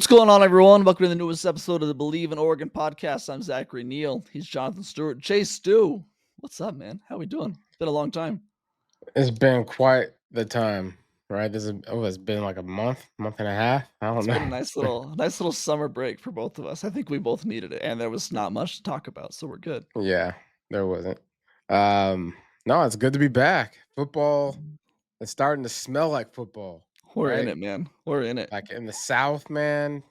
going on, everyone? Welcome to the newest episode of the Believe in Oregon podcast. I'm Zachary, Neel. He's Jonathan Stewart. Chase Stew. What's up, man? How we doing? Been a long time. It's been quite the time, right? It's been like a month and a half. I don't It's know. been a nice little summer break for both of us. I think we both needed it, and there was not much to talk about, so we're good. Yeah, there wasn't. Um, no, it's good to be back. Football is starting to smell like football, We're in right? it, man. We're in it. Like in the South, man,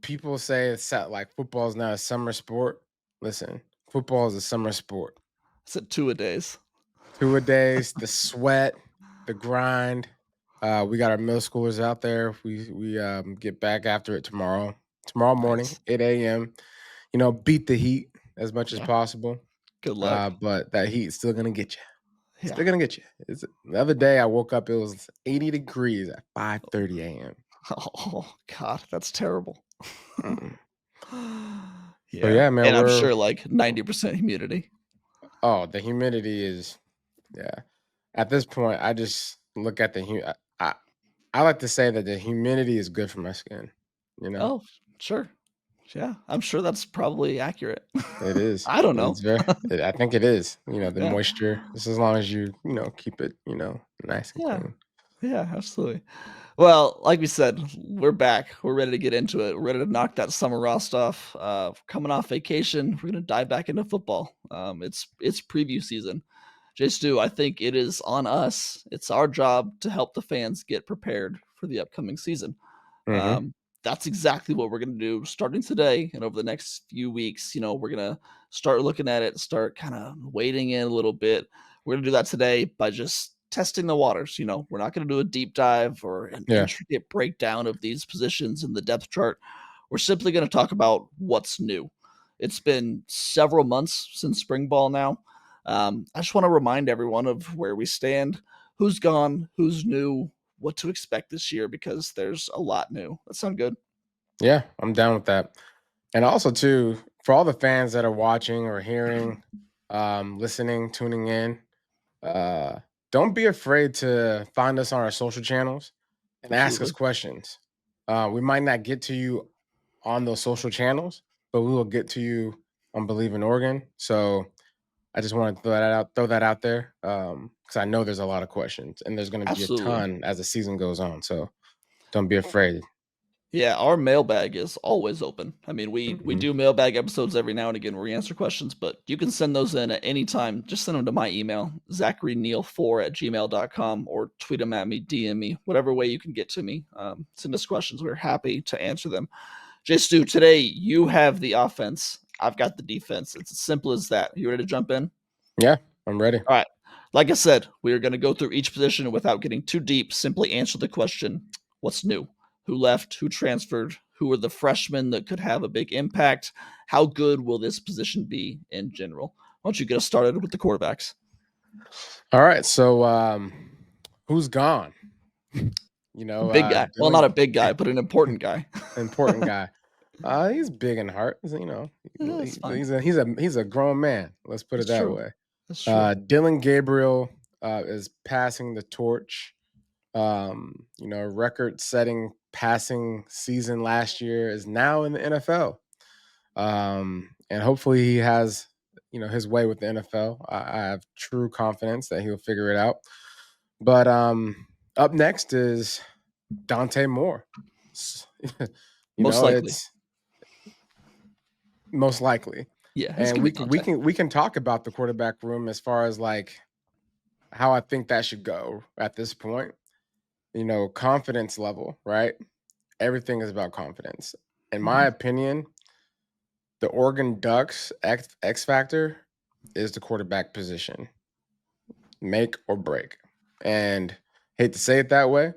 people say like football is not a summer sport. Listen, football is a summer sport. It's at 2-a-days. 2-a-days, the sweat, the grind. We got our middle schoolers out there. We get back after it tomorrow. Tomorrow morning, Nice. 8 a.m. Beat the heat as much as Yeah. possible. Good luck. But that heat's still gonna get you. Yeah. Still gonna get you. The other day I woke up, it was 80 degrees at 5:30 a.m. Oh God, that's terrible. Mm. So Yeah, yeah, man, and I'm sure like 90% humidity. the humidity is, yeah. At this point, I just look at I like to say that the humidity is good for my skin. You know, Oh, sure. Yeah, I'm sure that's probably accurate. it is. I don't know. It's I think it is. The Yeah. moisture, just as long as keep it, nice and Yeah. clean. Yeah, absolutely. Well, like we said, we're back. We're ready to get into it. We're ready to knock that summer rust off. Coming off vacation, we're gonna dive back into football. It's preview season. Jay Stu, I think it is on us. It's our job to help the fans get prepared for the upcoming season. Hmm. Um, that's exactly what we're going to do starting today and over the next few weeks. We're going to start looking at it, start kind of wading in a little bit. We're going to do that today by just testing the waters. We're not going to do a deep dive or an Yeah. intricate breakdown of these positions in the depth chart. We're simply going to talk about what's new. It's been several months since spring ball now. I just want to remind everyone of where we stand, who's gone, who's new, what to expect this year because there's a lot new. That sound good? Yeah, I'm down with that. And also too, for all the fans that are watching or hearing, listening, tuning in, uh, don't be afraid to find us on our social channels and ask us Absolutely. questions. We might not get to you on those social channels, but we will get to you on Believe in Oregon. So I just want to throw that out there, because I know there's a lot of questions, and there's going to be a Absolutely. ton as the season goes on. So don't be afraid. Yeah, our mailbag is always open. I mean, we Mhm. do mailbag episodes every now and again where we answer questions, but you can send those in at any time. Just send them to my email, ZacharyNeal4@gmail.com, or tweet them at me, DM me, whatever way you can get to me. Send us questions. We're happy to answer them. Just do today, you have the offense. I've got the defense. It's as simple as that. You ready to jump in? Yeah, I'm ready. All right. Like I said, we are going to go through each position without getting too deep. Simply answer the question, what's new? Who left? Who transferred? Who are the freshmen that could have a big impact? How good will this position be in general? Why don't you get us started with the quarterbacks? All right, so who's gone? A big guy. Well, not Dylan, a big guy, but an important guy. important guy. He's big in heart. Yeah, that's fine. He's a grown man. Let's put it That's that true. way. That's true. Dillon Gabriel is passing the torch. Record-setting passing season last year is now in the NFL. And hopefully he has, his way with the NFL. I have true confidence that he'll figure it out. But up next is Dante Moore. Most likely. It's most likely. Yeah, it's And gonna be Dante. we can talk about the quarterback room as far as like how I think that should go at this point. Confidence level, right? Everything is about confidence. In my Mhm. opinion, the Oregon Ducks X factor is the quarterback position. Make or break. And hate to say it that way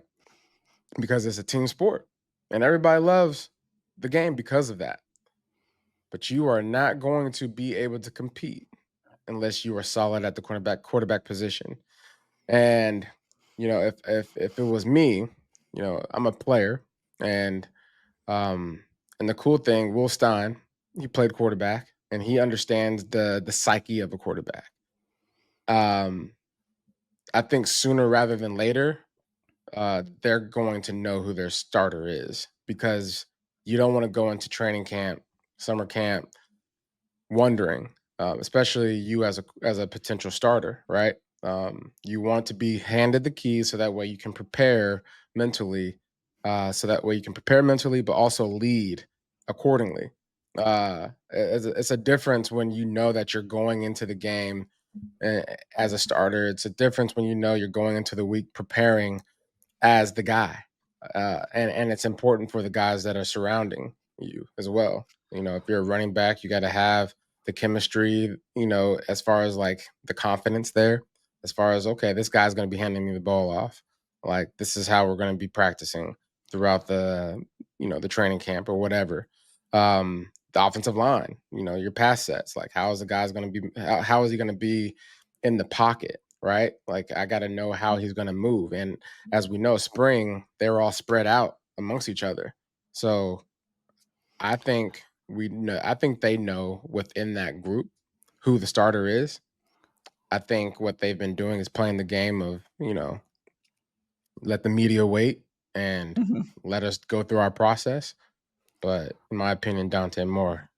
because it's a team sport and everybody loves the game because of that. But you are not going to be able to compete unless you are solid at the quarterback position. And if it was me, I'm a player, and and the cool thing, Will Stein, he played quarterback, and he understands the psyche of a quarterback. Um, I think sooner rather than later, they're going to know who their starter is because you don't want to go into training camp, summer camp, wondering, especially you as a potential starter, right? You want to be handed the keys so that way you can prepare mentally, but also lead accordingly. It's a difference when you know that you're going into the game as a starter. It's a difference when you know you're going into the week preparing as the guy, and it's important for the guys that are surrounding you as well. You know, if you're a running back, you got to have the chemistry. You know, as far as like the confidence there, as far as okay, this guy's going to be handing me the ball off. Like this is how we're going to be practicing throughout the training camp or whatever. The offensive line, your pass sets. Like how is the guy's going to be? How is he going to be in the pocket? Right? Like I got to know how he's going to move. And as we know, spring, they're all spread out amongst each other. So I think they know within that group who the starter is. I think what they've been doing is playing the game of, let the media wait and Mhm. let us go through our process. But in my opinion, Dante Moore.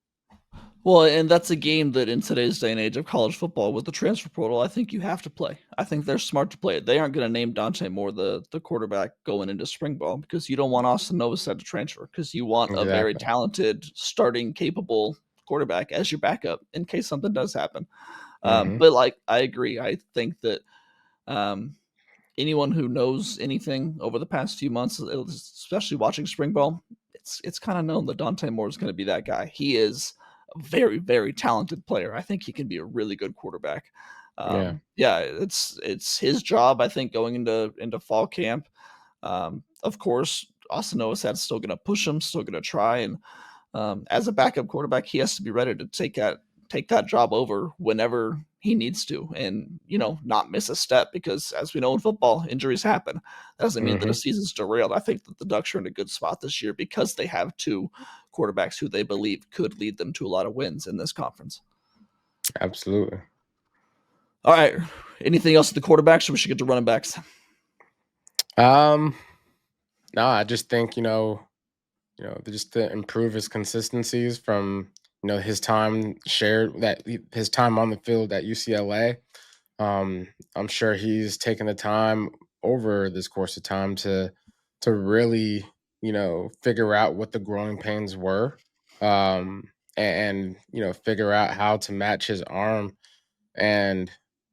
Well, and that's a game that in today's day and age of college football with the transfer portal, I think you have to play. I think they're smart to play it. They aren't going to name Dante Moore the quarterback going into spring ball because you don't want Austin Novosad to transfer because you want a very Exactly. talented, starting, capable quarterback as your backup in case something does happen. Hmm. But like, I agree. I think that um, anyone who knows anything over the past few months, especially watching spring ball, it's kind of known that Dante Moore is going to be that guy. He is a very very talented player. I think he can be a really good quarterback. Yeah. Yeah, it's his job. I think going into fall camp. Of course, Austin Oasad's still going to push him, still going to try, and as a backup quarterback, he has to be ready to take that job over whenever he needs to, and not miss a step because, as we know in football, injuries happen. That doesn't mean that a Hmm. season's derailed. I think that the Ducks are in a good spot this year because they have two quarterbacks who they believe could lead them to a lot of wins in this conference. Absolutely. All right, anything else at the quarterbacks, or we should get to running backs? Um, no, I just think, just to improve his consistencies from his time shared that his time on the field at UCLA. I'm sure he's taken the time over this course of time to really figure out what the growing pains were, and figure out how to match his arm and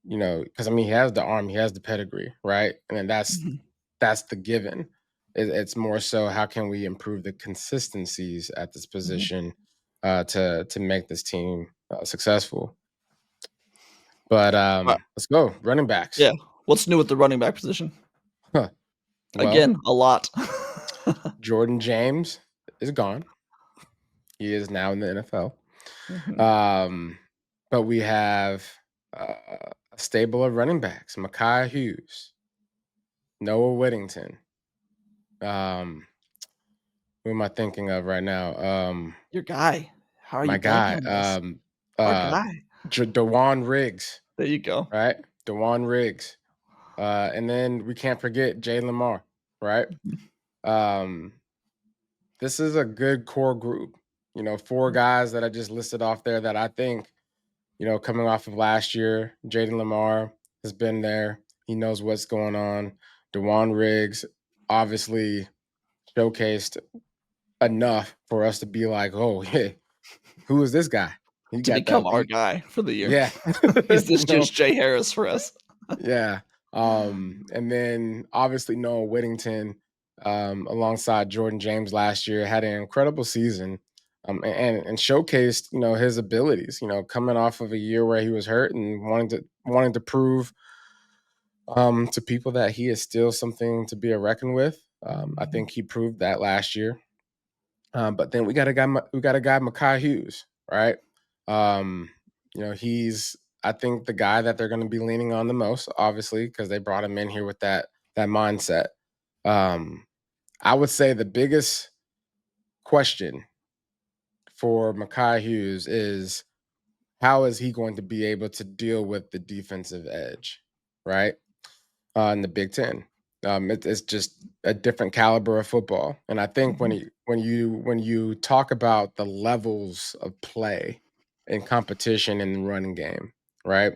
because I mean he has the arm, he has the pedigree, right? And then Mhm. that's the given. It's more so how can we improve the consistencies at this Mhm. position to make this team successful. But All right. let's go running backs. Yeah. What's new with the running back position? Huh. Well, Again, a lot. Jordan James is gone. He is now in the NFL. Mhm. Um, but we have a stable of running backs: Makai Hughes, Noah Whittington. Um, who am I thinking of right now? Your guy. How are My you blanking guy, on this? Our uh, guy. Dejuan Riggs, There you go. right? Dejuan Riggs, and then we can't forget Jay Lamar, right? Mhm. Um, this is a good core group. Four guys that I just listed off there that I think, coming off of last year, Jaden Lamar has been there. He knows what's going on. Dejuan Riggs obviously showcased enough for us to be like, oh, hey, who is this guy? He To got become that. our guy for the year. Yeah. He's you this know, year's Jay Harris for us. yeah. And then obviously Noah Whittington, alongside Jordan James last year, had an incredible season. And showcased, his abilities, coming off of a year where he was hurt and wanting to prove to people that he is still something to be a reckoned with. I Mhm. think he proved that last year. But then we got a guy Makai Hughes, right? Um, he's I think the guy that they're going to be leaning on the most, obviously, because they brought him in here with that mindset. Um, I would say the biggest question for Makai Hughes is how is he going to be able to deal with the defensive edge, right? In the Big Ten. It's just a different caliber of football. And I think Mhm. when you talk about the levels of play and competition in the running game, right?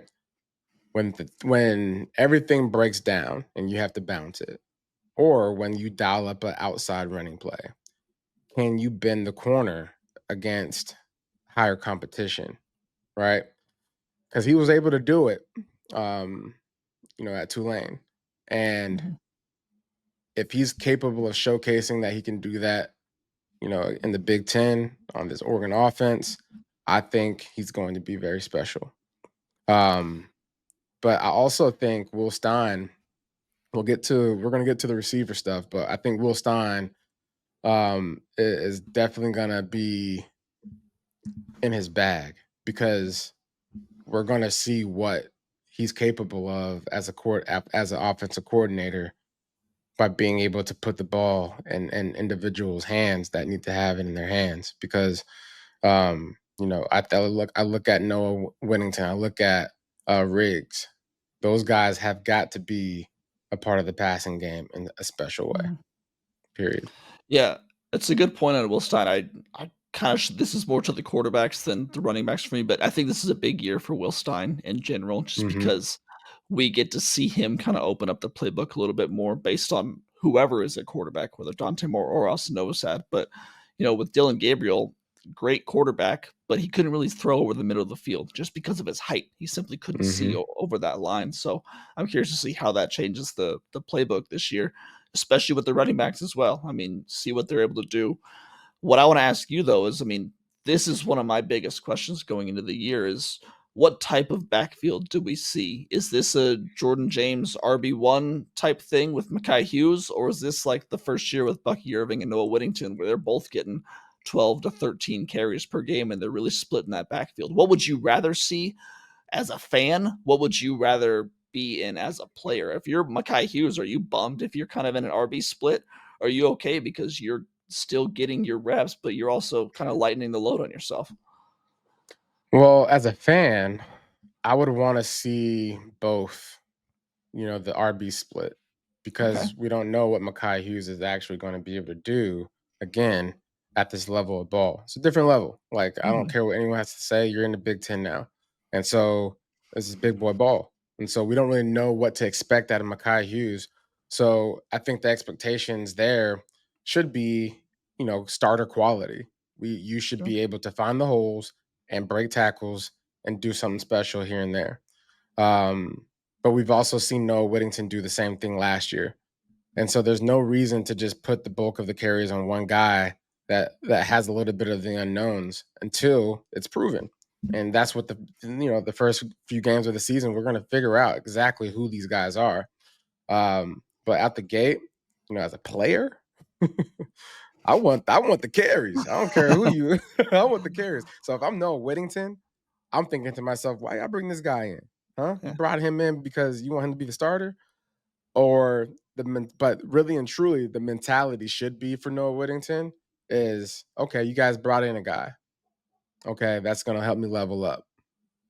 When everything breaks down and you have to bounce it, or when you dial up an outside running play, can you bend the corner against higher competition, right? Because he was able to do it, um, at Tulane, and Mhm. if he's capable of showcasing that he can do that, in the Big Ten on this Oregon offense, I think he's going to be very special. Um, but I also think Will Stein. We're going to get to the receiver stuff, but I think Will Stein is definitely going to be in his bag because we're going to see what he's capable of as an offensive coordinator by being able to put the ball in individuals' hands that need to have it in their hands. Because I look at Noah Whittington, I look at Riggs. Those guys have got to be a part of the passing game in a special way. Mhm. Period. Yeah, it's a good point on Will Stein. I kinda this is more to the quarterbacks than the running backs for me, but I think this is a big year for Will Stein in general just Hmm. because we get to see him kinda open up the playbook a little bit more based on whoever is at quarterback, whether Dante Moore or Austin Novosad. But, with Dillon Gabriel, great quarterback, but he couldn't really throw over the middle of the field just because of his height. He simply couldn't see Hmm. over that line. So I'm curious to see how that changes the playbook this year, especially with the running backs as well. I mean, see what they're able to do. What I want to ask you though is, I mean, this is one of my biggest questions going into the year is what type of backfield do we see? Is this a Jordan James RB1 type thing with Makai Hughes, or is this like the first year with Bucky Irving and Noah Whittington where they're both getting 12 to 13 carries per game and they're really splitting that backfield? What would you rather see as a fan? What would you rather be in as a player? If you're Makai Hughes, are you bummed if you're kind of in an RB split? Are you okay because you're still getting your reps, but you're also kind of lightening the load on yourself? Well, as a fan, I would want to see both, the RB split, Okay. because we don't know what Makai Hughes is actually going to be able to do again at this level of ball. It's a different level. Like, I don't Mhm. care what anyone has to say. You're in the Big Ten now. And so this is big boy ball. And so we don't really know what to expect out of Makai Hughes. So I think the expectations there should be, starter quality. You should Sure. be able to find the holes and break tackles and do something special here and there. Um, but we've also seen Noah Whittington do the same thing last year. And so there's no reason to just put the bulk of the carries on one guy that has a little bit of the unknowns until it's proven. And that's what the first few games of the season we're going to figure out exactly who these guys are. But at the gate, as a player, I want the carries. I don't care who you. I want the carries. So if I'm Noah Whittington, I'm thinking to myself, why y'all bring this guy in? Huh? You Yeah. brought him in because you want him to be the starter, or but really and truly, the mentality should be for Noah Whittington is, okay, you guys brought in a guy. Okay, that's gonna help me level up.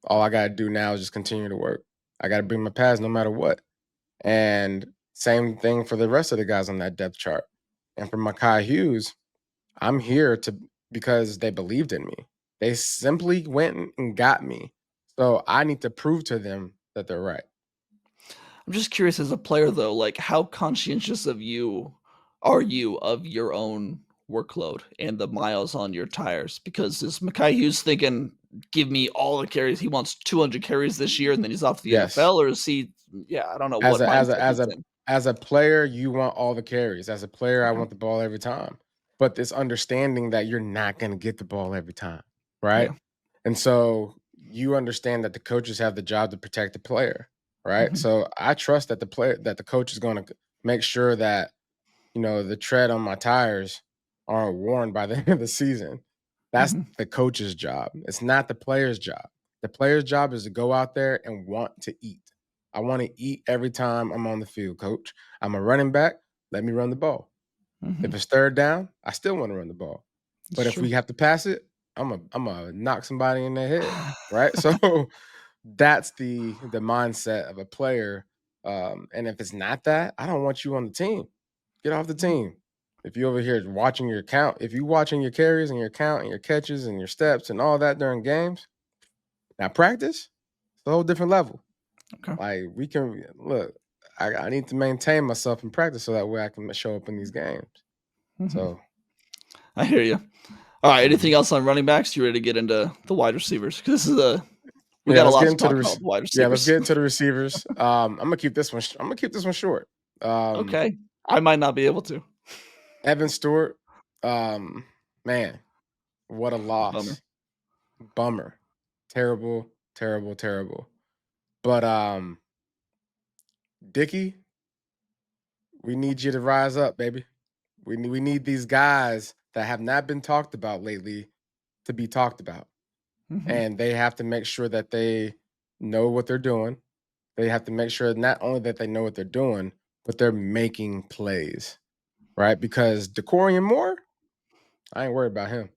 All I gotta do now is just continue to work. I gotta bring my pads no matter what. And same thing for the rest of the guys on that depth chart. And for Makai Hughes, I'm here to because they believed in me. They simply went and got me. So I need to prove to them that they're right. I'm just curious as a player though, like how conscientious are you of your own workload and the miles on your tires? Because is Makai Hughes thinking, give me all the carries? He wants 200 carries this year and then he's off to the Yes. NFL, or is he, yeah, I don't know As what a as a mindset as he's a in. as a player, you want all the carries. As a player, I Okay. want the ball every time. But this understanding that you're not going to get the ball every time, right? Yeah. And so you understand that the coaches have the job to protect the player, right? Mhm. So I trust that the coach is going to make sure that the tread on my tires aren't worn by the end of the season. That's Mhm. the coach's job. It's not the player's job. The player's job is to go out there and want to eat. I want to eat every time I'm on the field, coach. I'm a running back. Let me run the ball. Mhm. If it's third down, I still want to run the ball. It's But if true. we have to pass it, I'm a knock somebody in the head, right? So that's the mindset of a player. And if it's not that, I don't want you on the team. Get off the team. If you over here watching your count, if you watching your carries and your count and your catches and your steps and all that during games, now practice, it's a whole different level. Okay. Like we can look, I need to maintain myself in practice so that way I can show up in these games. So I hear you. All right. Anything mhm. else on running backs? You ready to get into the wide receivers? Because we Yeah, got a let's lot get to into talk about with the wide let's receivers. get into the receivers. I'm gonna keep this one. I'm gonna keep this one short. Um, Okay. I might not be able to. Evan Stewart. Um, man, what a Bummer. loss. Bummer. Terrible, terrible, terrible. But Dickey, we need you to rise up, baby. We need these guys that have not been talked about lately to be talked about. Mhm. And they have to make sure that they know what they're doing. They have to make sure not only that they know what they're doing, but they're making plays, right? Because Decorian Moore, I ain't worried about him.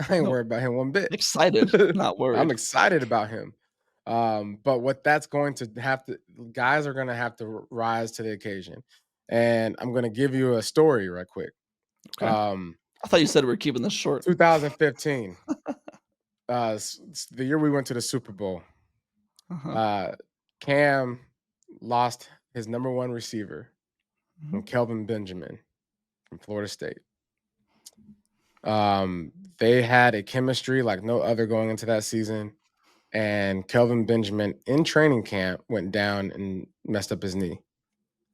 I ain't Nope. worried about him one bit. Excited, not I'm worried. excited about him. But what that's going to have to guys are going to have to rise to the occasion. And I'm going to give you a story right quick. Okay. I thought you said we were keeping this short. 2015, the year we went to the Super Bowl. Uh-huh. Cam lost his number one receiver, Mhm. from Kelvin Benjamin from Florida State. They had a chemistry like no other going into that season. And Kelvin Benjamin in training camp went down and messed up his knee.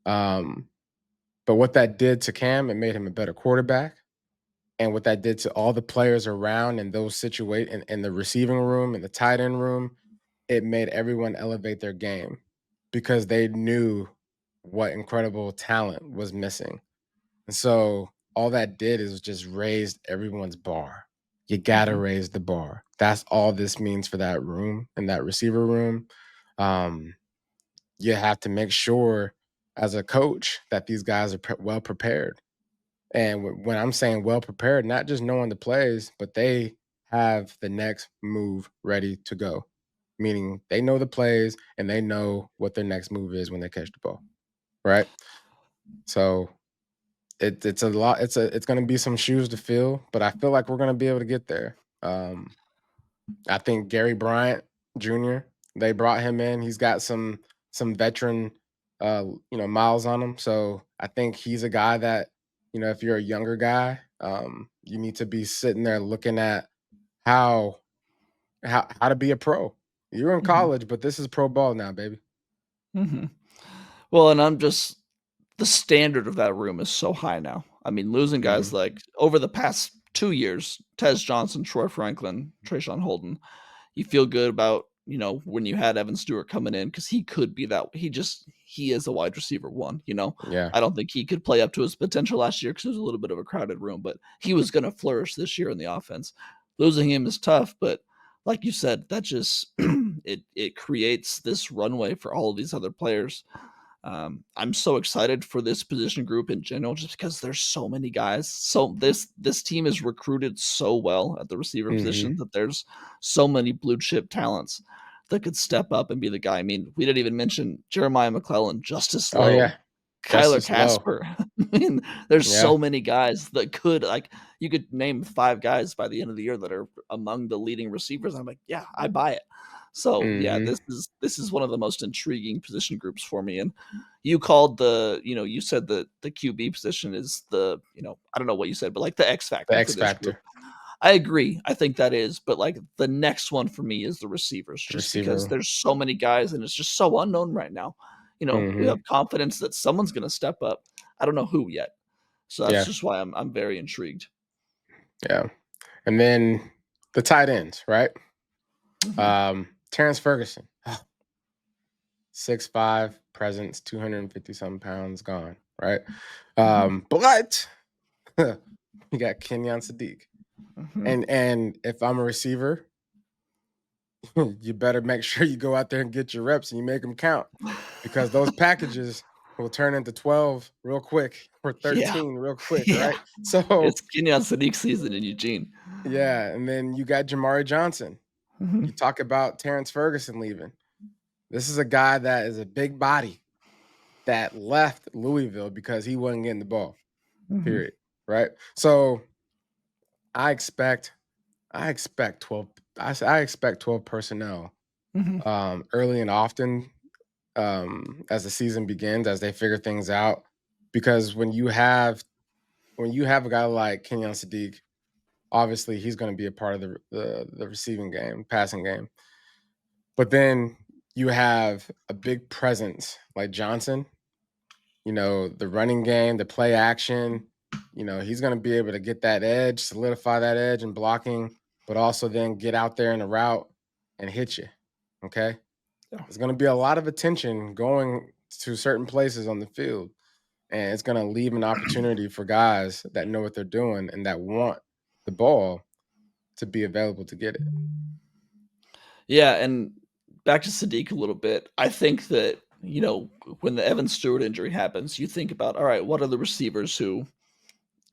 But what that did to Cam, it made him a better quarterback. And what that did to all the players around in those situations in the receiving room, in the tight end room, it made everyone elevate their game because they knew what incredible talent was missing. And so all that did is just raised everyone's bar. You gotta Mhm. raise the bar. That's all this means for that room and that receiver room. Um, you have to make sure as a coach that these guys are well prepared. And when I'm saying well prepared, not just knowing the plays, but they have the next move ready to go. Meaning they know the plays and they know what their next move is when they catch the ball. Right. So it's a lot. It's going to be some shoes to fill, but I feel like we're going to be able to get there. I think Gary Bryant Jr. They brought him in. He's got some veteran, miles on him. So I think he's a guy that if you're a younger guy, you need to be sitting there looking at how how to be a pro. You're in Mhm. college, but this is pro ball now, baby. Mhm. Well, and the standard of that room is so high now. I mean, losing guys Hmm. like over the past 2 years, Tez Johnson, Troy Franklin, Trayshawn Holden, you feel good about, when you had Evan Stewart coming in because he could be that he is a wide receiver one, you know? Yeah. I don't think he could play up to his potential last year because it was a little bit of a crowded room, but he was gonna flourish this year in the offense. Losing him is tough, but like you said, that just it creates this runway for all of these other players. I'm so excited for this position group in general, just because there's so many guys. So this team is recruited so well at the receiver Hmm. position that there's so many blue chip talents that could step up and be the guy. I mean, we didn't even mention Jeremiah McClellan, Justice Oh Lowe, yeah, Kyler Justice Lowe. Casper. I mean, there's Yeah. so many guys that could you could name 5 guys by the end of the year that are among the leading receivers. I'm like, yeah, I buy it. So yeah, Hmm. this is one of the most intriguing position groups for me. And you called you said the QB position is I don't know what you said, but like the X The factor for X this group. factor, I agree. I think that is, but like the next one for me is the receivers, the just because receiver. there's so many guys and it's just so unknown right now. We Hmm. have confidence that someone's going to step up. I don't know who yet. So that's Yeah. just why I'm very intrigued. Yeah. And then the tight ends, right? Mhm. Terrence Ferguson, 6'5", presence, 250 some pounds, gone, right? Mhm. But you got Kenyon Sadiq. Mhm. And if I'm a receiver, you better make sure you go out there and get your reps and you make them count because those packages will turn into 12 real quick or Yeah. 13 real quick, Yeah. right? So, It's Kenyon Sadiq season in Eugene. yeah, and then you got Jamari Johnson. Mhm. You talk about Terrence Ferguson leaving. This is a guy that is a big body, that left Louisville because he wasn't getting the ball. Mhm. Period. Right. So I expect 12. I expect 12 personnel Mhm. early and often as the season begins, as they figure things out. Because when you have a guy like Kenyon Sadiq, obviously he's going to be a part of the receiving game, passing game. But then you have a big presence like Johnson, the running game, the play action. He's going to be able to get that edge, solidify that edge and blocking, but also then get out there in the route and hit you. Okay. Yeah. There's going to be a lot of attention going to certain places on the field, and it's going to leave an opportunity for guys that know what they're doing and that want the ball to be available to get it. Yeah, and back to Sadiq a little bit. I think that, when the Evan Stewart injury happens, you think about, all right, what are the receivers who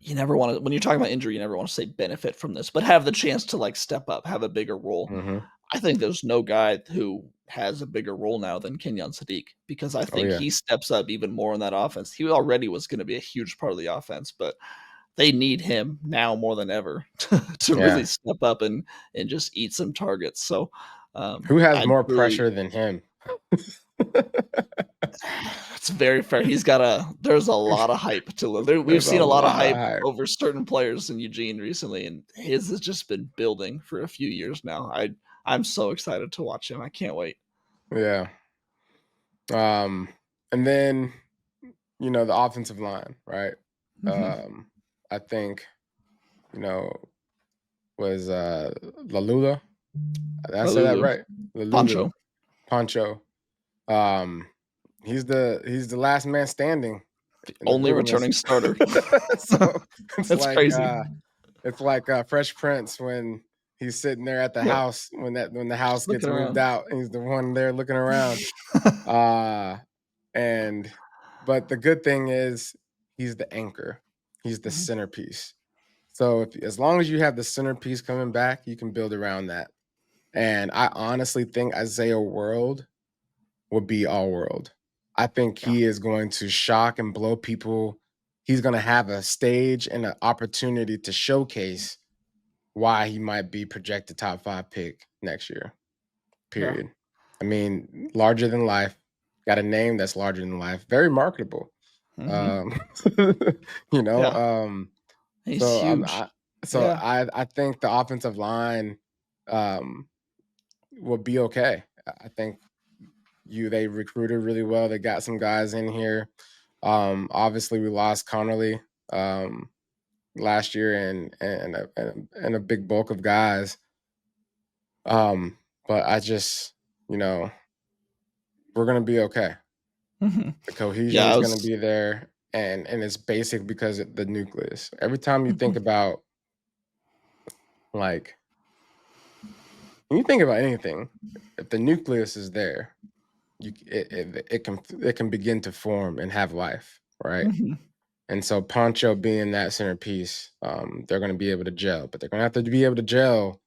you never want to, when you're talking about injury, you never want to say benefit from this, but have the chance to like step up, have a bigger role. Hmm. I think there's no guy who has a bigger role now than Kenyon Sadiq because I Oh think yeah, he steps up even more in that offense. He already was going to be a huge part of the offense, but they need him now more than ever to really yeah. step up and just eat some targets. So Who has I'm more truly pressure than him? it's very fair. There's a lot of hype we've There's a seen a lot of lot of hype hype. over certain players in Eugene recently, and his has just been building for a few years now. I'm so excited to watch him. I can't wait. Yeah. Um, and then the offensive line, right? Mhm. Um, I think you know was Lalula. Did I say that Kalulu, right? Lalulu, Poncho, Poncho. Um, he's the last man standing in the only wilderness. returning starter. So it's That's like crazy. Fresh Prince when he's sitting there at the Yeah, house when the just house gets looking moved around. out and he's the one there looking around. Uh and but the good thing is he's the anchor. He's the Mhm. centerpiece. So as long as you have the centerpiece coming back, you can build around that. And I honestly think Isaiah World will be all world. I think Yeah, he is going to shock and blow people. He's going to have a stage and an opportunity to showcase why he might be projected top 5 pick next year. yeah. Period. I mean, larger than life. Got a name that's larger than life. Very marketable. Mhm. Um, you know, Yeah, um, he's so huge. Yeah. I think the offensive line um, will be okay. I think they recruited really well. They got some guys in here. Obviously, we lost Connerly um, last year and a big bulk of guys. But I just, you know, we're gonna be okay. Mhm. The Yeah, I cohesion's gonna was be there, and it's basic because of the nucleus. Every time you think Mhm. about like when you think about anything, if the nucleus is there, it can begin to form and have life, right? Mhm. And so Poncho being that centerpiece, they're going to be able to gel, but they're going to have to be able to gel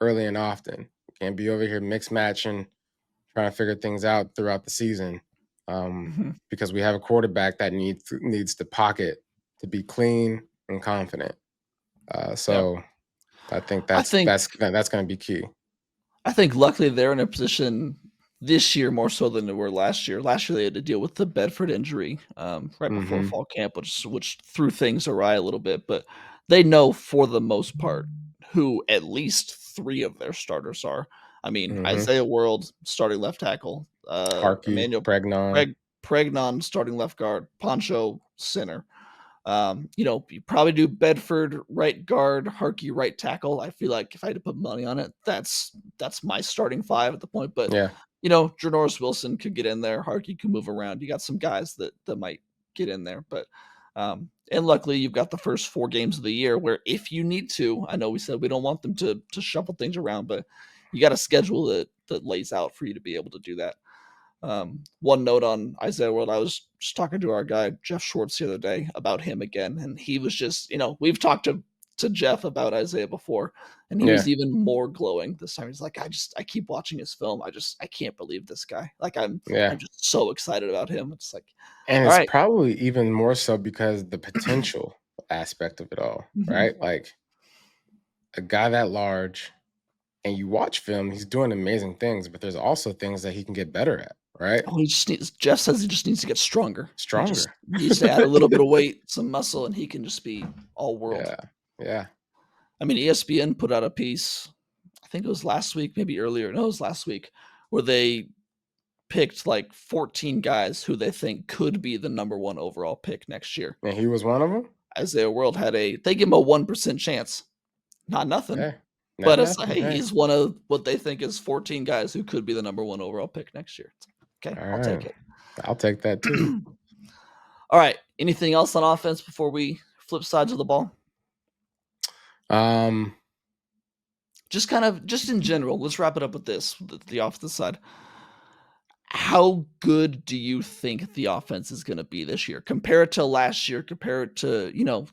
early and often. Can't be over here mix matching, trying to figure things out throughout the season, Mhm. because we have a quarterback that needs the pocket to be clean and confident. Yeah. So I think I that's think that's that's going to be key. I think luckily they're in a position this year more so than they were last year. Last year they had to deal with the Bedford injury right before Hmm. fall camp, which threw things awry a little bit. But they know for the most part who at least three of their starters are. I mean, Hmm. Isaiah World starting left tackle, Harkey, Emmanuel Pregnon. Pregnon starting left guard, Poncho center. You probably do Bedford right guard, Harkey right tackle. I feel like if I had to put money on it, that's my starting five at the point. But Yeah. Janoris Wilson could get in there. Harkey could move around. You got some guys that might get in there. But and luckily you've got the first 4 games of the year where if you need to, I know we said we don't want them to shuffle things around, but you got a schedule that lays out for you to be able to do that. One note on Isaiah World, I was just talking to our guy Jeff Schwartz the other day about him again, and he was just, we've talked to to Jeff about Isaiah before, and he was even more glowing this time. He's like, I keep watching his film. I can't believe this guy. Like I'm just so excited about him. It's like, and all it's right. probably even more so because the potential aspect of it all, right? Like a guy that large, and you watch film, he's doing amazing things, but there's also things that he can get better at, right? Oh, Jeff says he just needs to get stronger. He just Stronger. needs to add a little bit of weight, some muscle, and he can just be all world. Yeah. I mean, ESPN put out a piece, I think it was last week, maybe earlier. No, it was last week, where they picked like 14 guys who they think could be the number 1 overall pick next year. And he was one of them? Isaiah World they give him a 1% chance. Not nothing. Hey, but it's like, hey, he's one of what they think is 14 guys who could be the number 1 overall pick next year. Okay, I'll take it. I'll take that too. All right. Anything else on offense before we flip sides of the ball? Just in general, let's wrap it up with this, the offensive side. How good do you think the offense is going to be this year? Compare it to last year, compare it to,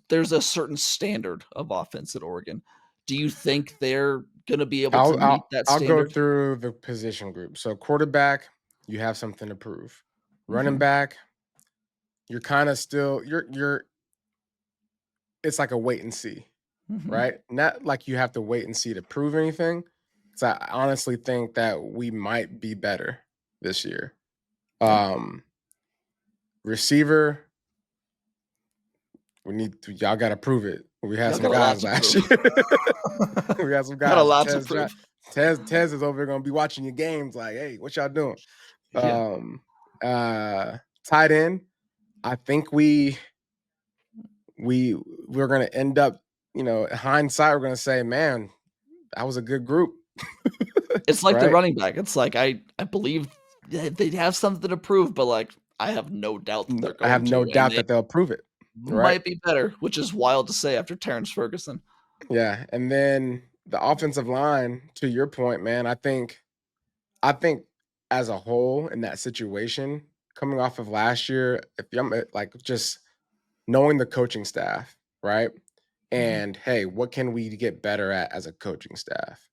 there's a certain standard of offense at Oregon. Do you think they're going to be able to meet that standard? I'll go through the position group. So quarterback, you have something to prove. Running back, you're kind of still, it's like a wait and see, right? Not like you have to wait and see to prove anything. So I honestly think that we might be better this year. Receiver, y'all got to prove it. We had some guys last year. We had some guys. Got a lot to prove. Tez is over going to be watching your games like, hey, what y'all doing? Tight end, I think we're going to end up, in hindsight, we're going to say, man, that was a good group. It's like the running back. It's like, I believe they have something to prove, but like, I have no doubt that they're going to. I have no doubt that they'll prove it. Might be better, which is wild to say after Terrence Ferguson. Yeah, and then the offensive line, to your point, man, I think as a whole in that situation, coming off of last year, if I'm like just knowing the coaching staff, right? And hey, what can we get better at as a coaching staff?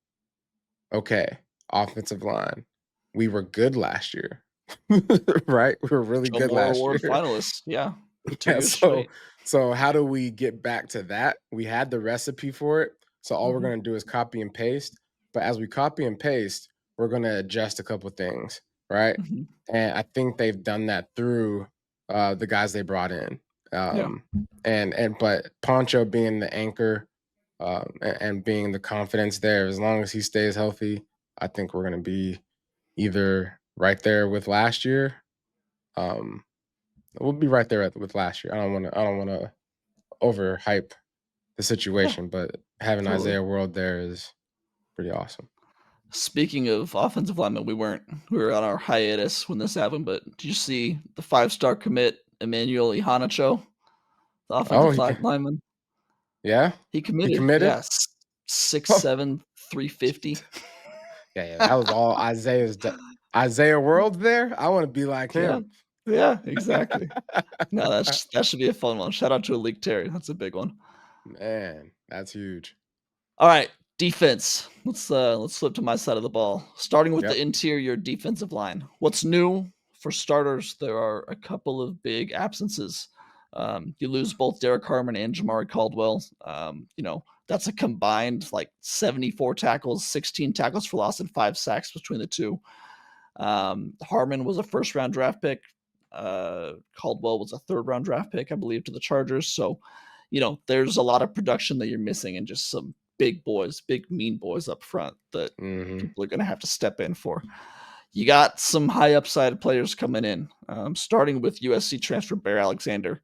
Okay, offensive line. We were good last year. Right? We were really good last year. Award finalists. Yeah. So how do we get back to that? We had the recipe for it. So all we're going to do is copy and paste. But as we copy and paste, we're going to adjust a couple of things, right? And I think they've done that through the guys they brought in. But Poncho being the anchor and being the confidence there, as long as he stays healthy, I think we're going to be either right there with last year. We'll be right there with last year. I don't want to overhype the situation, but having Isaiah World there is pretty awesome. Speaking of offensive linemen, we were on our hiatus when this happened, but did you see the 5-star commit Emmanuel Ihanacho, the offensive lineman? Yeah, he committed. Yeah, 6'7", 350. Yeah, that was all Isaiah World there. I want to be like him. Yeah, exactly. No, that should be a fun one. Shout out to Alik Terry. That's a big one. Man, that's huge. All right, defense. Let's flip to my side of the ball. Starting with the interior defensive line. What's new? For starters, there are a couple of big absences. You lose both Derek Harmon and Jamari Caldwell. That's a combined like 74 tackles, 16 tackles for loss, and 5 sacks between the two. Harmon was a first-round draft pick. Caldwell was a third-round draft pick, I believe, to the Chargers. So, there's a lot of production that you're missing and just some big boys, big mean boys up front that people are going to have to step in for. You got some high upside players coming in, starting with USC transfer Bear Alexander.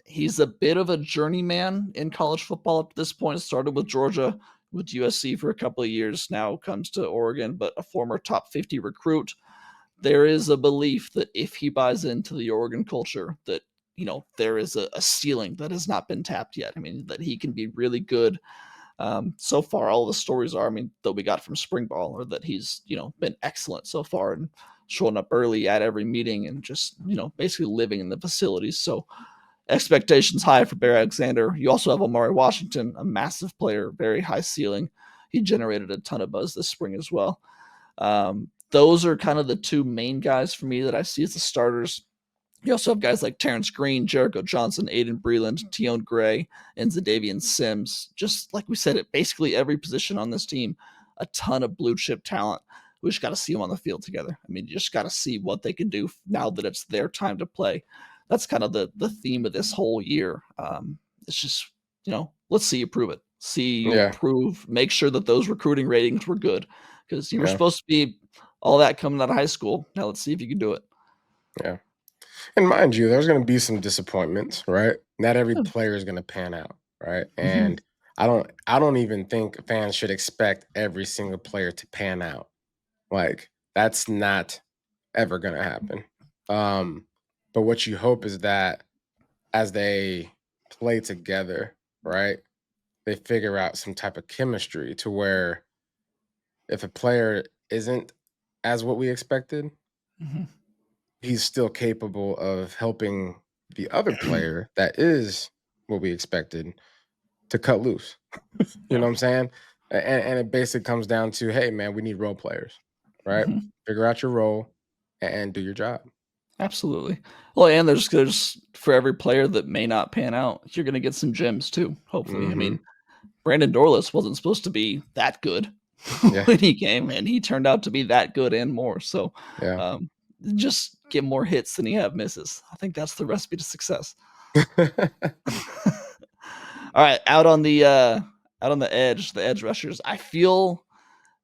He's a bit of a journeyman in college football up to this point. Started with Georgia, with USC for a couple of years, now comes to Oregon, but a former top 50 recruit. There is a belief that if he buys into the Oregon culture, that, there is a ceiling that has not been tapped yet. I mean, that he can be really good. So far, all the stories are, that we got from spring ball are that he's, been excellent so far and showing up early at every meeting and just, basically living in the facilities. So expectations high for Bear Alexander. You also have Amari Washington, a massive player, very high ceiling. He generated a ton of buzz this spring as well. Those are kind of the two main guys for me that I see as the starters. You also have guys like Terrence Green, Jericho Johnson, Aiden Breland, Teon Gray, and Zadavian Sims. Just like we said, at basically every position on this team, a ton of blue chip talent. We just got to see them on the field together. I mean, you just got to see what they can do now that it's their time to play. That's kind of the theme of this whole year. It's just, let's see you prove it. See you Yeah. prove, make sure that those recruiting ratings were good because you were Yeah. supposed to be all that coming out of high school. Now let's see if you can do it. Yeah. And mind you, there's going to be some disappointments, right? Not every player is going to pan out, right? Mm-hmm. And I don't even think fans should expect every single player to pan out. Like that's not ever going to happen. But what you hope is that as they play together, right? They figure out some type of chemistry to where if a player isn't as what we expected, Mm-hmm. he's still capable of helping the other player that is what we expected to cut loose. You know Yeah. what I'm saying? And it basically comes down to, hey, man, we need role players, right? Mm-hmm. Figure out your role and do your job. Absolutely. Well, and there's for every player that may not pan out, you're going to get some gems too. Hopefully, I Mm-hmm. mean, Brandon Dorless wasn't supposed to be that good Yeah. when he came, and he turned out to be that good and more. So, Yeah. um, just get more hits than you have misses. I think that's the recipe to success. All right, out on the edge rushers. I feel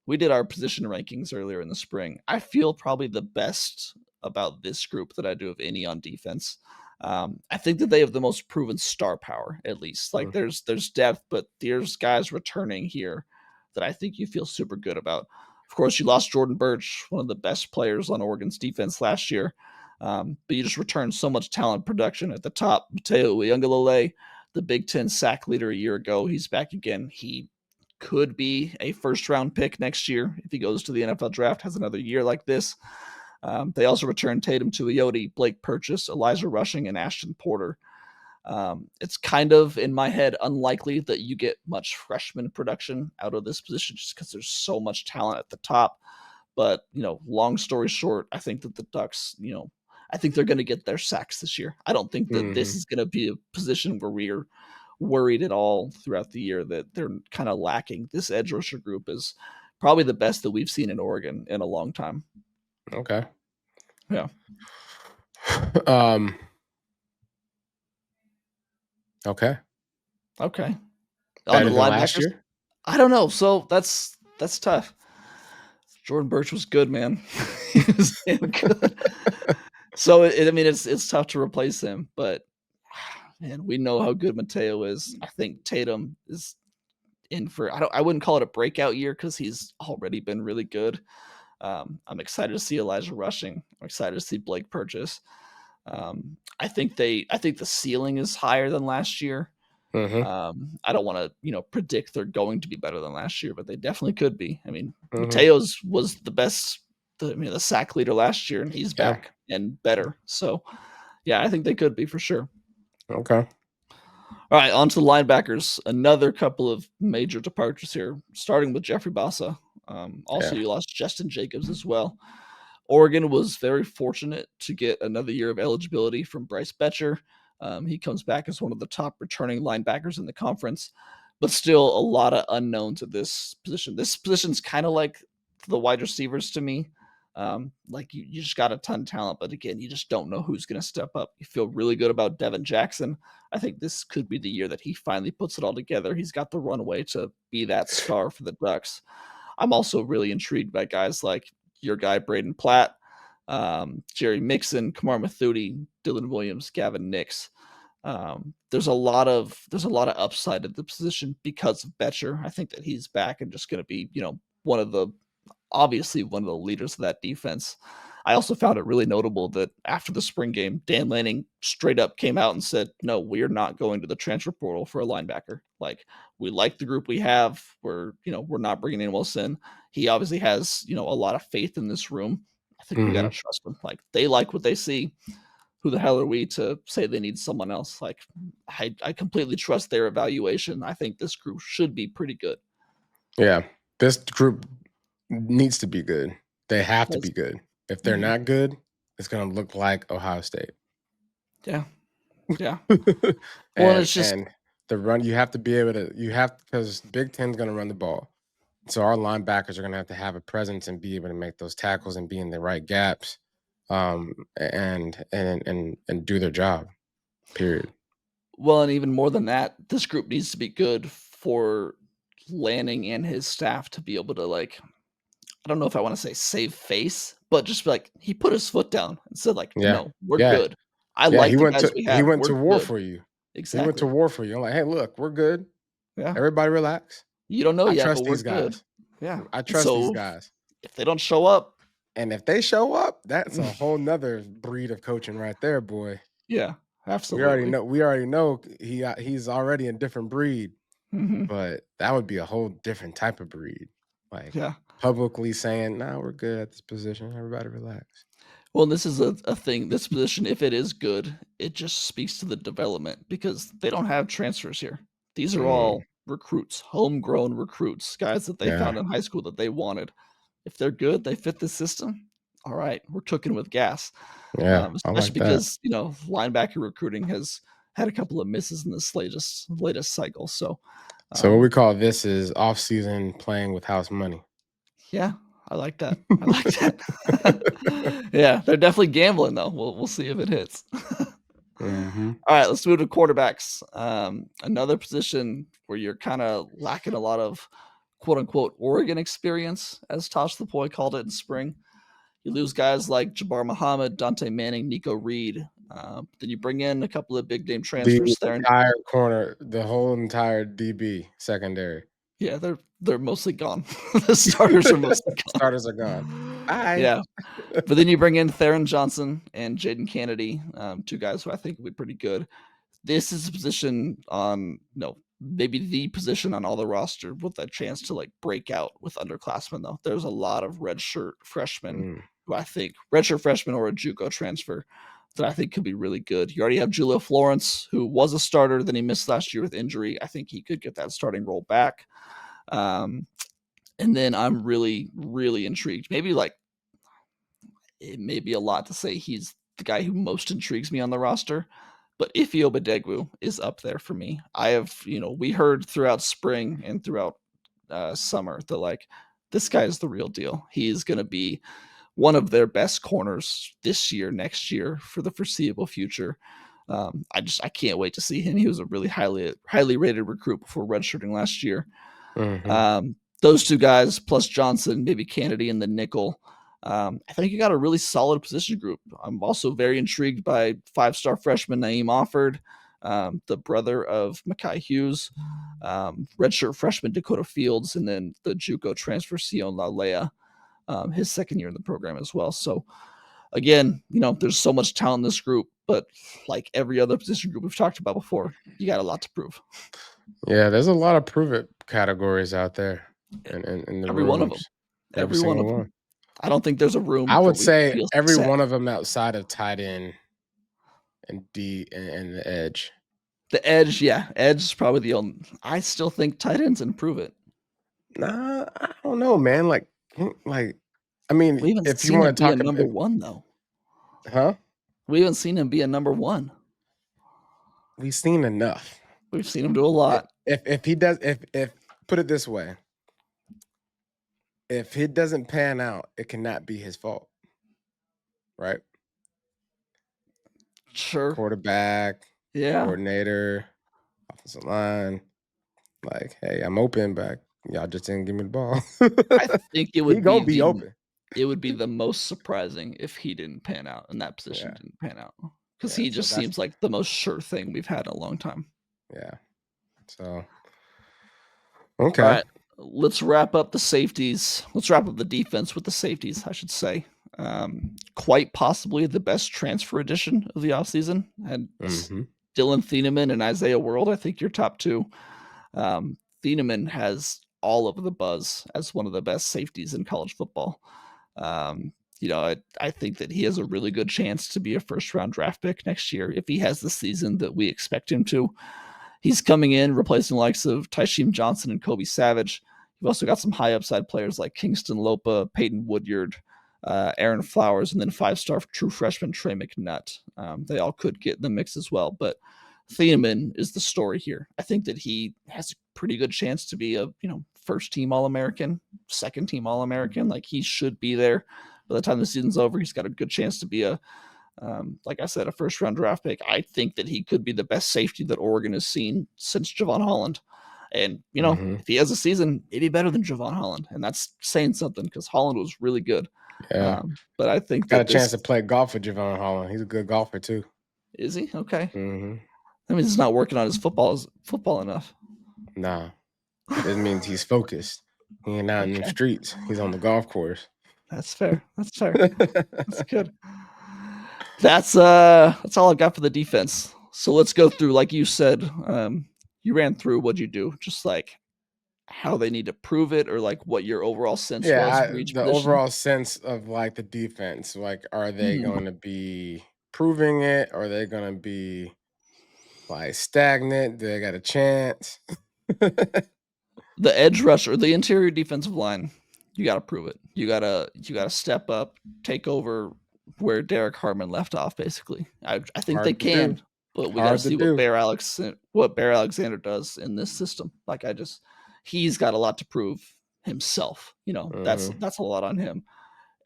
we did our position rankings earlier in the spring. I feel probably the best about this group that I do of any on defense. I think that they have the most proven star power, at least. Like there's depth, but there's guys returning here that I think you feel super good about. Of course, you lost Jordan Birch, one of the best players on Oregon's defense last year. But you just returned so much talent production at the top. Mateo Uyunglele, the Big Ten sack leader a year ago, he's back again. He could be a first round pick next year if he goes to the NFL draft, has another year like this. They also returned Tatum Tuioti, Blake Purchase, Elijah Rushing, and Ashton Porter. It's kind of, in my head, unlikely that you get much freshman production out of this position just because there's so much talent at the top. But, long story short, I think that the Ducks, I think they're going to get their sacks this year. I don't think that this Mm-hmm. is going to be a position where we're worried at all throughout the year that they're kind of lacking. This edge rusher group is probably the best that we've seen in Oregon in a long time. Okay. Yeah. Okay. Okay. On Better the than last linebackers, year? I don't know. So that's tough. Jordan Birch was good, man. He was damn good. So it's tough to replace him, but man, we know how good Mateo is. I think Tatum is in for I wouldn't call it a breakout year because he's already been really good. I'm excited to see Elijah Rushing. I'm excited to see Blake Purchase. I think the ceiling is higher than last year. Mm-hmm. I don't want to predict they're going to be better than last year, but they definitely could be. I mean, Mm-hmm. Mateo's was the best, the sack leader last year, and he's Yeah. back and better. So yeah, I think they could be for sure. Okay. All right, on to the linebackers. Another couple of major departures here, starting with Jeffrey Bassa. Also, Yeah. you lost Justin Jacobs as well. Oregon was very fortunate to get another year of eligibility from Bryce Betcher. He comes back as one of the top returning linebackers in the conference, but still a lot of unknowns at this position. This position's kind of like the wide receivers to me. Like you just got a ton of talent, but again, you just don't know who's going to step up. You feel really good about Devin Jackson. I think this could be the year that he finally puts it all together. He's got the runway to be that star for the Ducks. I'm also really intrigued by guys like your guy Braden Platt, Jerry Mixon, Kamar Mathuti, Dylan Williams, Gavin Nix. There's a lot of upside at the position because of Betcher. I think that he's back and just going to be one of the leaders of that defense. I also found it really notable that after the spring game, Dan Lanning straight up came out and said, "No, we're not going to the transfer portal for a linebacker. Like, we like the group we have. We're not bringing anyone else in." He obviously has a lot of faith in this room. I think we got Mm-hmm. to trust him. Like, they like what they see. who the hell are we to say they need someone else? Like, I completely trust their evaluation. I think this group should be pretty good. Yeah, this group needs to be good. They have to Because be good. If they're not good, it's gonna look like Ohio State. yeah, yeah. Well, and it's just and the run you have to be able to because Big Ten's gonna run the ball. So our linebackers are gonna have a presence and be able to make those tackles and be in the right gaps, and do their job. Period. well, and even more than that, this group needs to be good for Lanning and his staff to be able to, like, I don't know if I wanna say save face, but just be like, he put his foot down and said, like, Yeah, "No, we're yeah, good. I yeah. like the guys we He have. went We're to war good." for you. He went to Exactly. war for you. I'm like, hey, look, we're good. Yeah. Everybody relax. You don't know I yet, but trust we're these good. guys. Yeah. I And trust these so guys. if they don't show up, And if they show up, that's a whole nother breed of coaching right there, boy. yeah, We already absolutely. know. We already know he's already a different breed, Mhm. but that would be a whole different type of breed. Like Yeah. publicly saying, "Nah, we're good at this position. Everybody relax." Well, this is a thing. This position, if it is good, it just speaks to the development because they don't have transfers here. These are Mm, all recruits, homegrown recruits, guys that they yeah, found in high school that they wanted. If they're good, they fit the system. All right, we're cooking with gas. yeah, I Especially like that. because linebacker recruiting has had a couple of misses in this latest cycle. So, So what we um, call this is off season playing with house money. yeah, I like that. I like that. Yeah, they're definitely gambling though. We'll see if it hits. Hmm. All right, let's move to quarterbacks. Another position where you're kind of lacking a lot of quote unquote Oregon experience, as Tosh the Boy called it in spring. You lose guys like Jabbar Muhammad, Dante Manning, Nico Reed. Then you bring in a couple of big name The transfers there. entire corner, the whole entire DB secondary. Yeah, they're mostly gone. The starters are mostly Starters are gone. gone. Bye. Yeah, but then you bring in Theron Johnson and Jaden Kennedy, two guys who I think will be pretty good. This is a position on maybe the position on all the roster with a chance to like break out with underclassmen though. There's a lot of redshirt freshmen Mm, who I think redshirt freshman or a JUCO transfer that I think could be really good. You already have Julio Florence, who was a starter, then he missed last year with injury. I think he could get that starting role back. Um, and then I'm really, really intrigued. Maybe like it may be a lot to say he's the guy who most intrigues me on the roster, but Ife Obadegwu is up there for me. I have, we heard throughout spring and throughout summer that like this guy is the real deal. He is going to be one of their best corners this year, next year, for the foreseeable future. I can't wait to see him. He was a really highly rated recruit before redshirting last year. mhm. Um, those two guys plus Johnson, maybe Kennedy in the nickel. I think you got a really solid position group. I'm also very intrigued by five-star freshman Naeem Offord, the brother of Makai Hughes, redshirt freshman Dakota Fields, and then the JUCO transfer Sion Lalea, his second year in the program as well. So again, there's so much talent in this group, but like every other position group we've talked about before, you got a lot to prove. Yeah, there's a lot of prove it categories out there in the Every one of them. rooms. Every Every one single of one. them. I don't think there's a room I where would we say feel every set. one of them outside of tight end and D and the edge. The edge, yeah, edge is probably the only. I still think tight ends improve it. Nah, I don't know, man. Like, I We mean, haven't if you seen him want to be a talk number about, one though. huh? We haven't seen him be a number one. We've seen enough. We've seen him do a lot. If he does, if put it this way, if it doesn't pan out, it cannot be his fault, right? Sure. Quarterback, Yeah. coordinator, offensive line. Like, hey, I'm open, but y'all just didn't give me the ball. I think He gonna be open. it would be the most surprising if he didn't pan out and that position Yeah, didn't pan out. Because yeah. he So just seems like the most sure thing we've had in a long time. yeah. So All okay. right. Let's wrap up the safeties. Let's wrap up the defense with the safeties, I should say. Quite possibly the best transfer addition of the offseason. And Mm-hmm. Dylan Thieneman and Isaiah World, I think, your top two. Thieneman has all of the buzz as one of the best safeties in college football. I think that he has a really good chance to be a first-round draft pick next year if he has the season that we expect him to. He's coming in, replacing the likes of Tysheem Johnson and Kobe Savage. You've also got some high upside players like Kingston Lopa, Peyton Woodyard, Aaron Flowers, and then 5-star true freshman Trey McNutt. They all could get in the mix as well. But Thieneman is the story here. I think that he has a pretty good chance to be a first team All American, second team All American. Like he should be there by the time the season's over. He's got a good chance to be like I said, a first round draft pick. I think that he could be the best safety that Oregon has seen since Javon Holland. And, if he has a season, he'd be better than Javon Holland. And that's saying something because Holland was really good. Yeah. But I think Got that a chance to play golf with Javon Holland. He's a good golfer too. Is he? Okay. Mm-hmm. That means he's not working on his football enough. Nah. It means he's focused. He ain't out in the streets. He's on the golf course. That's fair. That's fair. That's good. That's all I've got for the defense. So let's go through, like you said, you ran through what'd you do, just like how they need to prove it, or like what your overall sense was for each the position. overall sense of like the defense. Like, are they going to be proving it? Or are they going to be like stagnant? Do they got a chance? The edge rusher, the interior defensive line, you got to prove it. You gotta step up, take over where Derek Harmon left off. Basically, I think they can, but we got to see what Bear Alexander does in this system. Like he's got a lot to prove himself. That's a lot on him.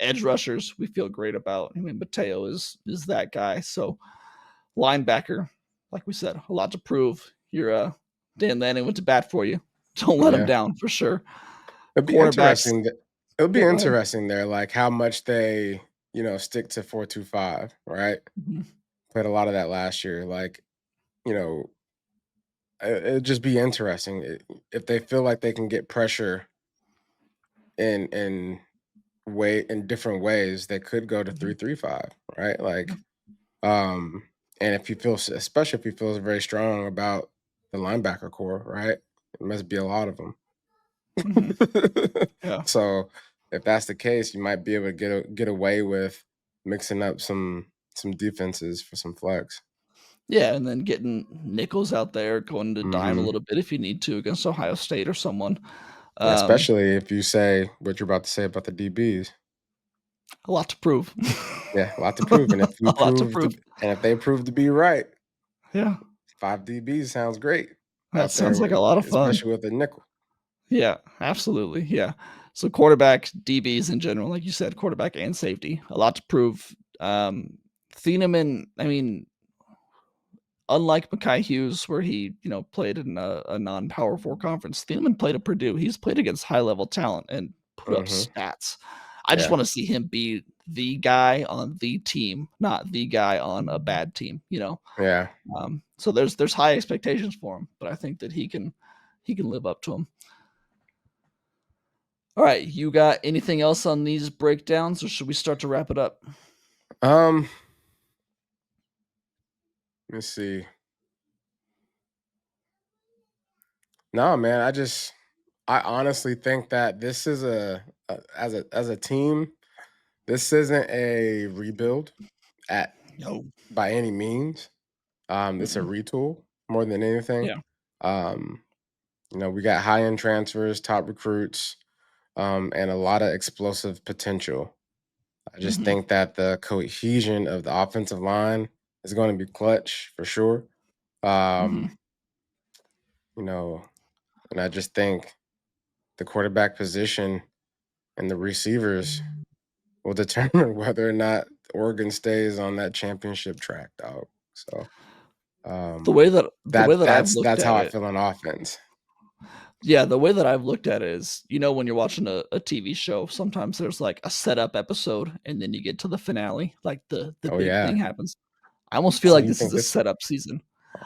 Edge rushers, we feel great about. I mean, Mateo is that guy. So linebacker, like we said, a lot to prove. Your Dan Lanning went to bat for you. Don't let him down for sure. It'd be interesting. It would be interesting there, like how much they, stick to 4-2-5, right? Mm-hmm. Played a lot of that last year. Like, it'd just be interesting if they feel like they can get pressure in different ways. They could go to 3-3-5, right? Like, and especially if he feels very strong about the linebacker core, right? It must be a lot of them. Mm-hmm. Yeah. So if that's the case, you might be able to get away with mixing up some defenses for some flex. Yeah, and then getting nickels out there, going to dime a little bit if you need to against Ohio State or someone. Especially if you say what you're about to say about the DBs. A lot to prove. Yeah, a lot to prove. And if we if they prove to be right, 5 DBs sounds great. That sounds like a lot of fun. Especially with a nickel. Yeah, absolutely. Yeah. So quarterback, DBs in general, like you said, quarterback and safety, a lot to prove. Thieneman, I mean, unlike Makai Hughes, where he, played in a non-Power 4 conference, Thieneman played at Purdue. He's played against high-level talent and put up stats. I just want to see him be the guy on the team, not the guy on a bad team, Yeah. So there's high expectations for him, but I think that he can live up to them. All right, you got anything else on these breakdowns, or should we start to wrap it up? Let's see. No, man, I honestly think that this is as a team, this isn't a rebuild by any means. It's a retool more than anything. Yeah. We got high-end transfers, top recruits, and a lot of explosive potential. I just think that the cohesion of the offensive line is going to be clutch for sure. And I just think the quarterback position and the receivers will determine whether or not Oregon stays on that championship track, dog. So that's how I feel on offense. Yeah, the way that I've looked at it is, when you're watching a TV show, sometimes there's like a setup episode and then you get to the finale, like the big thing happens. I almost feel like this is a setup season.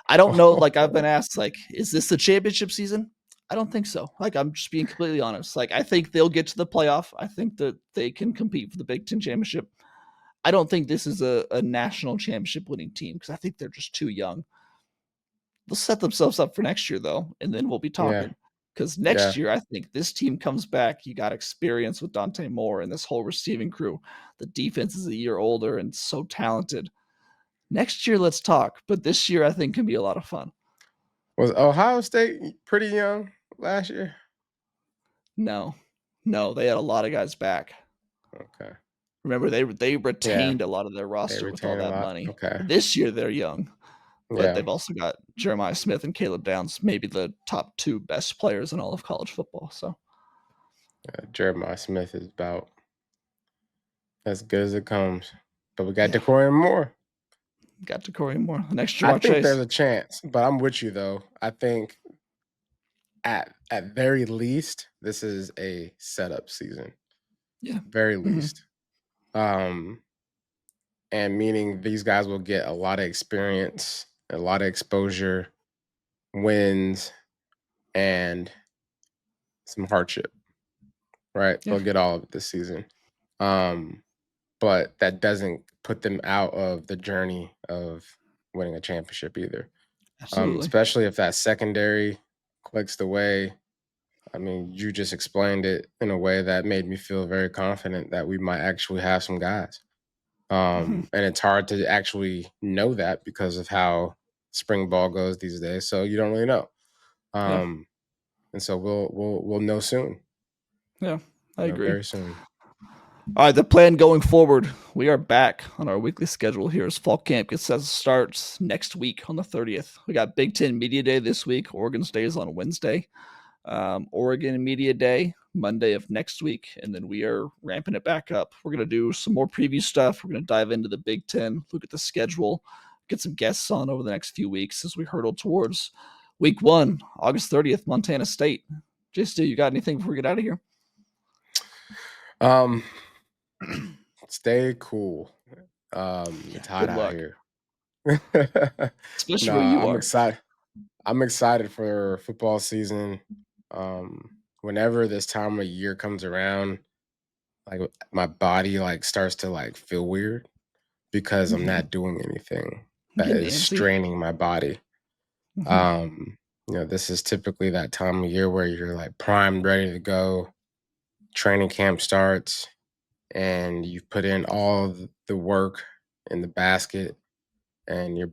I don't know, like I've been asked, like, is this the championship season? I don't think so. Like, I'm just being completely honest. Like, I think they'll get to the playoff. I think that they can compete for the Big Ten championship. I don't think this is a national championship winning team because I think they're just too young. They'll set themselves up for next year, though, and then we'll be talking. Because next year, I think this team comes back. You got experience with Dante Moore and this whole receiving crew. The defense is a year older and so talented. Next year, let's talk. But this year, I think, can be a lot of fun. Was Ohio State pretty young last year? No, they had a lot of guys back. Okay. Remember, they retained a lot of their roster with all that money. Okay. This year, they're young. But Yeah. they've also got Jeremiah Smith and Caleb Downs, maybe the top 2 best players in all of college football. So Jeremiah Smith is about as good as it comes. But we got Dejuan Moore. Got Dejuan Moore. The next I think there's a chance, but I'm with you though. I think at very least, this is a setup season. Yeah. Very least. And meaning these guys will get a lot of experience, a lot of exposure, wins, and some hardship. Right? Yeah. They'll get all of it this season. But that doesn't put them out of the journey of winning a championship either. Absolutely. Especially if that secondary clicks the way. I mean, you just explained it in a way that made me feel very confident that we might actually have some guys. And it's hard to actually know that because of how spring ball goes these days. So you don't really know. And so we'll know soon. Yeah, I agree. Very soon. All right, the plan going forward. We are back on our weekly schedule here as fall camp gets set to start next week on the 30th. We got Big Ten Media Day this week. Oregon's Day is on Wednesday. Oregon Media Day Monday of next week, and then we are ramping it back up. We're going to do some more preview stuff. We're going to dive into the Big Ten, look at the schedule, get some guests on over the next few weeks as we hurtle towards week 1, August 30th, Montana State. Stu, you got anything before we get out of here? Stay cool. It's hot out here. Especially where you are. I'm excited for football season. Whenever this time of year comes around, like my body starts to feel weird because I'm not doing anything that is straining my body. This is typically that time of year where you're primed, ready to go. Training camp starts, and you've put in all the work in the basket, and you're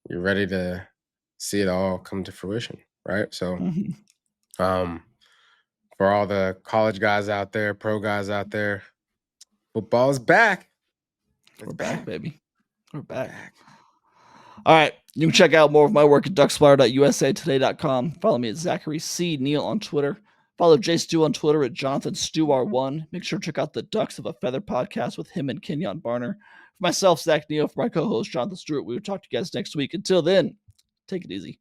ready to see it all come to fruition, right? So, for all the college guys out there, pro guys out there, football's back. We're back, baby. We're back. All right. You can check out more of my work at duckswire.usatoday.com. Follow me at Zachary C. Neel on Twitter. Follow Stu on Twitter at JonathanStewart1. Make sure to check out the Ducks of a Feather podcast with him and Kenyon Barner. For myself, Zach Neel, for my co-host, Jonathan Stewart, we will talk to you guys next week. Until then, take it easy.